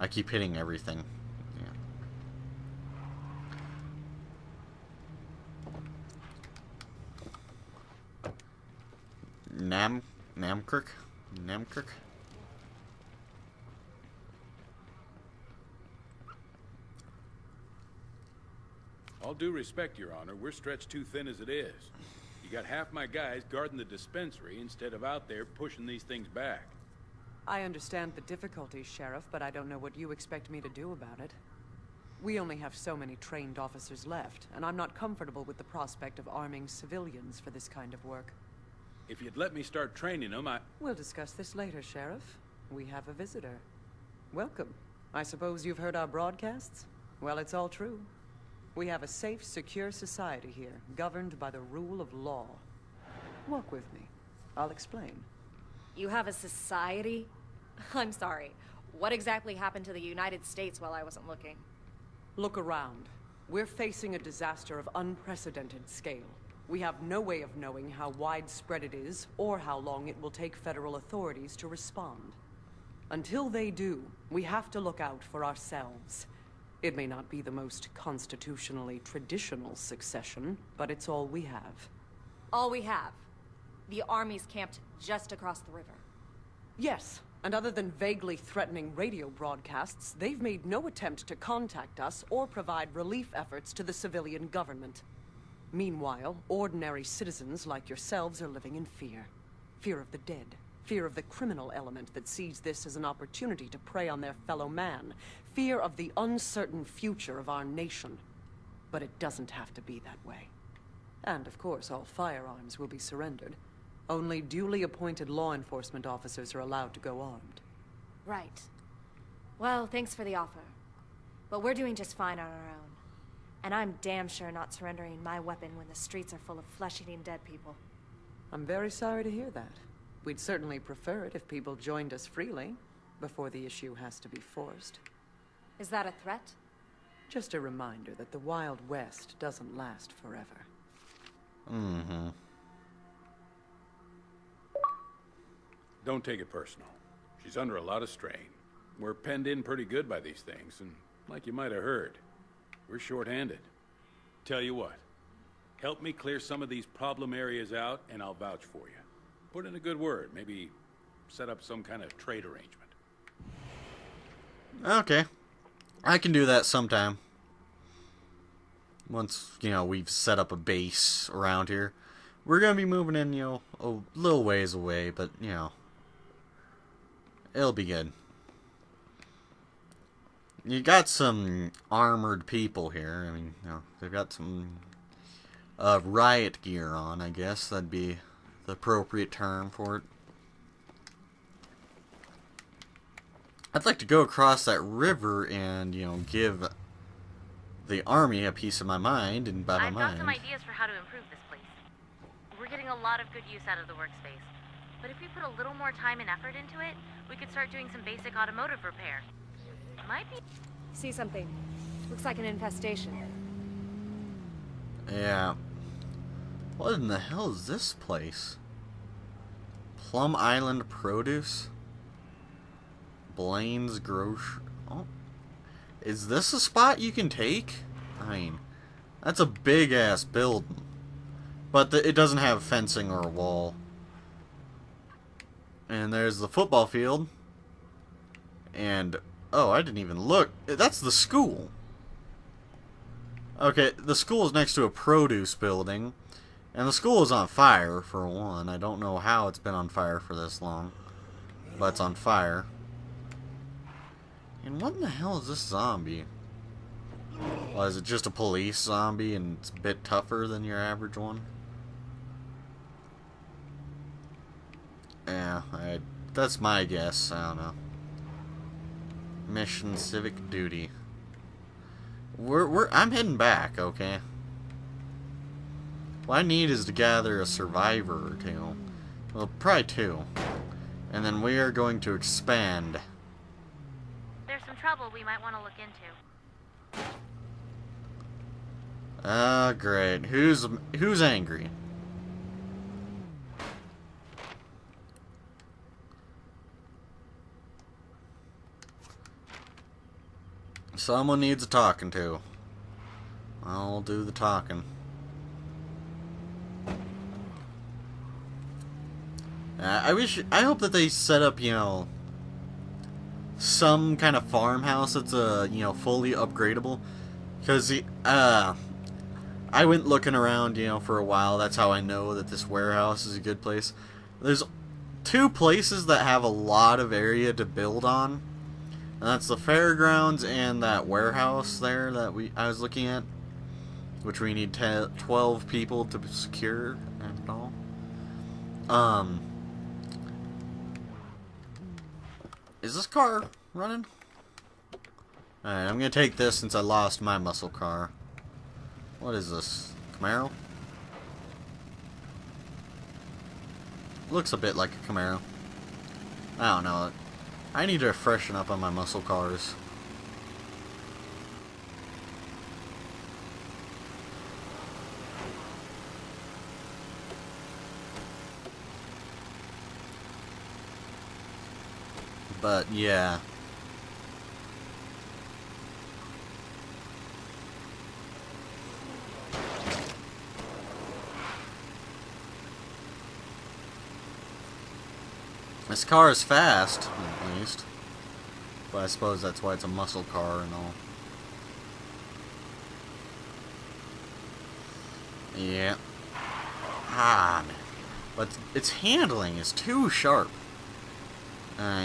I keep hitting everything. Yeah. Namkirk? All due respect, Your Honor, we're stretched too thin as it is. You got half my guys guarding the dispensary instead of out there pushing these things back. I understand the difficulties, Sheriff, but I don't know what you expect me to do about it. We only have so many trained officers left, and I'm not comfortable with the prospect of arming civilians for this kind of work. If you'd let me start training them, We'll discuss this later, Sheriff. We have a visitor. Welcome. I suppose you've heard our broadcasts? Well, it's all true. We have a safe, secure society here, governed by the rule of law. Walk with me. I'll explain. You have a society? I'm sorry. What exactly happened to the United States while I wasn't looking? Look around. We're facing a disaster of unprecedented scale. We have no way of knowing how widespread it is, or how long it will take federal authorities to respond. Until they do, we have to look out for ourselves. It may not be the most constitutionally traditional succession, but it's all we have. All we have. The army's camped just across the river. Yes, and other than vaguely threatening radio broadcasts, they've made no attempt to contact us or provide relief efforts to the civilian government. Meanwhile, ordinary citizens like yourselves are living in fear. Fear of the dead. Fear of the criminal element that sees this as an opportunity to prey on their fellow man. Fear of the uncertain future of our nation. But it doesn't have to be that way. And of course, all firearms will be surrendered. Only duly appointed law enforcement officers are allowed to go armed. Right. Well, thanks for the offer. But we're doing just fine on our own. And I'm damn sure not surrendering my weapon when the streets are full of flesh-eating dead people. I'm very sorry to hear that. We'd certainly prefer it if people joined us freely, before the issue has to be forced. Is that a threat? Just a reminder that the Wild West doesn't last forever. Mm-hmm. don't take it personal. She's under a lot of strain. We're penned in pretty good by these things, and like you might have heard, we're short-handed. Tell you what, help me clear some of these problem areas out, and I'll vouch for you. Put in a good word, maybe set up some kind of trade arrangement. Okay. I can do that sometime. Once, we've set up a base around here. We're going to be moving in, a little ways away, but, it'll be good. You got some armored people here. I mean, they've got some riot gear on, I guess. That'd be the appropriate term for it. I'd like to go across that river and, give the army a piece of my mind, and by my mind... I've got some ideas for how to improve this place. We're getting a lot of good use out of the workspace. But if we put a little more time and effort into it, we could start doing some basic automotive repair. Might be... See something. Looks like an infestation. Yeah. What in the hell is this place? Plum Island Produce? Blaine's Grocery... Oh. Is this a spot you can take? I mean, that's a big-ass building. But it doesn't have fencing or a wall. And there's the football field. And... oh, I didn't even look. That's the school. Okay, the school is next to a produce building. And the school is on fire, for one. I don't know how it's been on fire for this long. But it's on fire. And what in the hell is this zombie? Well, is it just a police zombie and it's a bit tougher than your average one? Yeah, that's my guess. I don't know. Mission civic duty. I'm heading back, okay? What I need is to gather a survivor or two. Well, probably two. And then we are going to expand. There's some trouble we might want to look into. Ah, great. Who's angry? Someone needs a talking to. I'll do the talking. I hope that they set up, you know, some kind of farmhouse that's, you know, fully upgradable. Because, I went looking around, you know, for a while. That's how I know that this warehouse is a good place. There's two places that have a lot of area to build on. And that's the fairgrounds and that warehouse there that I was looking at. Which we need 12 people to secure and all. Is this car running? Alright, I'm gonna take this since I lost my muscle car. What is this? Camaro? Looks a bit like a Camaro. I don't know. I need to freshen up on my muscle cars. But, yeah. This car is fast, at least. But I suppose that's why it's a muscle car and all. Yeah. Ah, man. But its handling is too sharp. I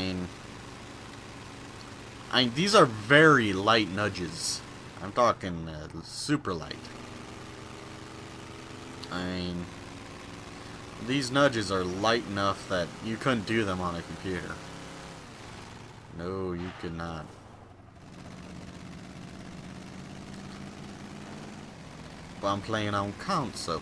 mean, these are very light nudges. I'm talking super light. I mean, these nudges are light enough that you couldn't do them on a computer. No, you could not. But I'm playing on console.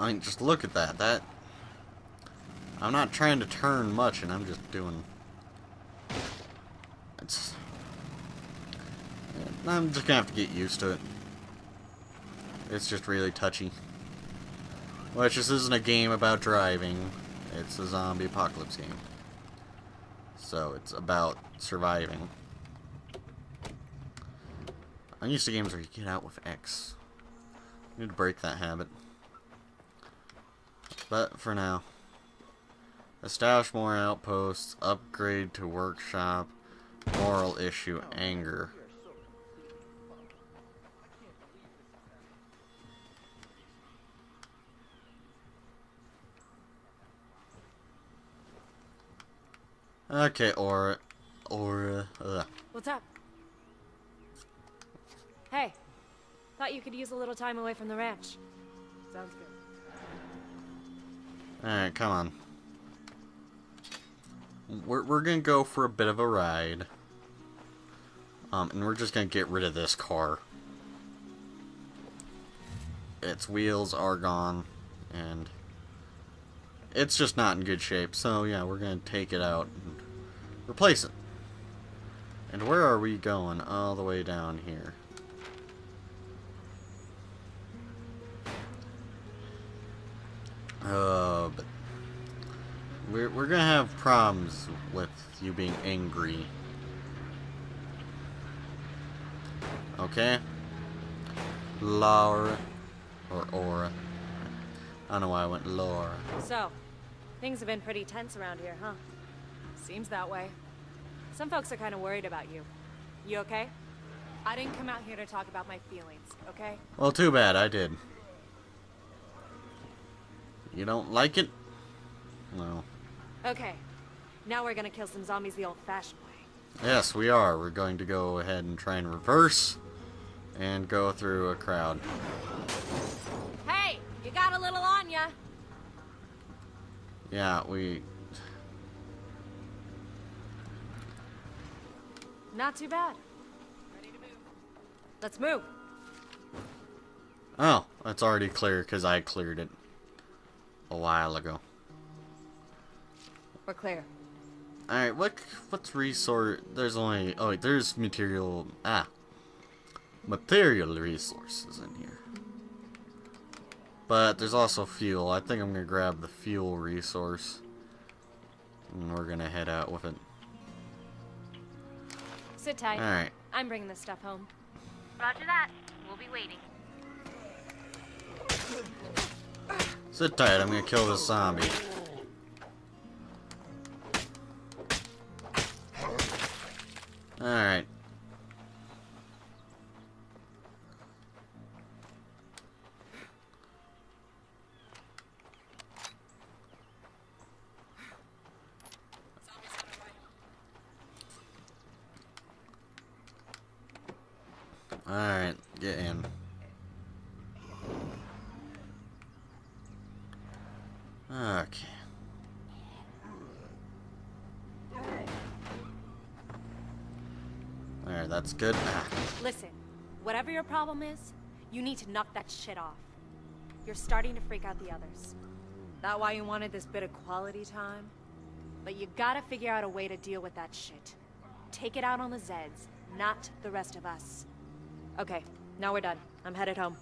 I mean, just look at that. I'm not trying to turn much, and I'm just doing. I'm just gonna have to get used to it. It's just really touchy. Which this isn't a game about driving. It's a zombie apocalypse game. So it's about surviving. I'm used to games where you get out with X. I need to break that habit. But for now, establish more outposts, upgrade to workshop, moral issue, anger. Okay, Aura. What's up? Hey, thought you could use a little time away from the ranch. Sounds good. Alright, come on. We're gonna go for a bit of a ride. And we're just gonna get rid of this car. Its wheels are gone, and it's just not in good shape. So yeah, we're gonna take it out and replace it. And where are we going? All the way down here. But we're gonna have problems with you being angry. Okay? Laura. Or Aura. I don't know why I went Laura. So, things have been pretty tense around here, huh? Seems that way. Some folks are kind of worried about you. You okay? I didn't come out here to talk about my feelings, okay? Well, too bad, I did. You don't like it? No. Okay. Now we're gonna kill some zombies the old-fashioned way. Yes, we are. We're going to go ahead and try and reverse and go through a crowd. Hey! You got a little on ya! Yeah, we... Not too bad. Ready to move. Let's move. Oh, that's already clear because I cleared it a while ago. We're clear. Alright, what's resource? There's only... Oh, wait, there's material... Material resources in here. But there's also fuel. I think I'm going to grab the fuel resource. And we're going to head out with it. Sit tight. Alright. I'm bringing this stuff home. Roger that. We'll be waiting. Sit tight, I'm going to kill this zombie. Alright. Alright, get in. Okay. Alright, that's good. Listen, whatever your problem is, you need to knock that shit off. You're starting to freak out the others. That why you wanted this bit of quality time? But you gotta figure out a way to deal with that shit. Take it out on the Zeds, not the rest of us. Okay, now we're done. I'm headed home.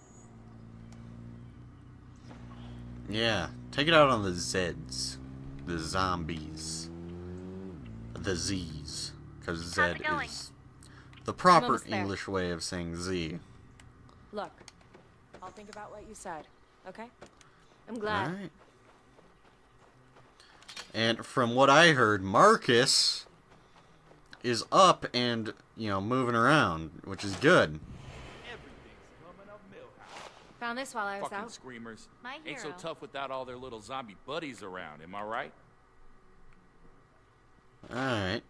Yeah, take it out on the Zeds. The zombies. The Z's. Because How's Zed it going? is the proper almost there. English way of saying Z. Look, I'll think about what you said, okay? I'm glad. Alright. And from what I heard, Marcus is up and, you know, moving around, which is good. Found this while I was Fucking out. screamers. My Ain't so hero. tough without all their little zombie buddies around, am I right? Alright.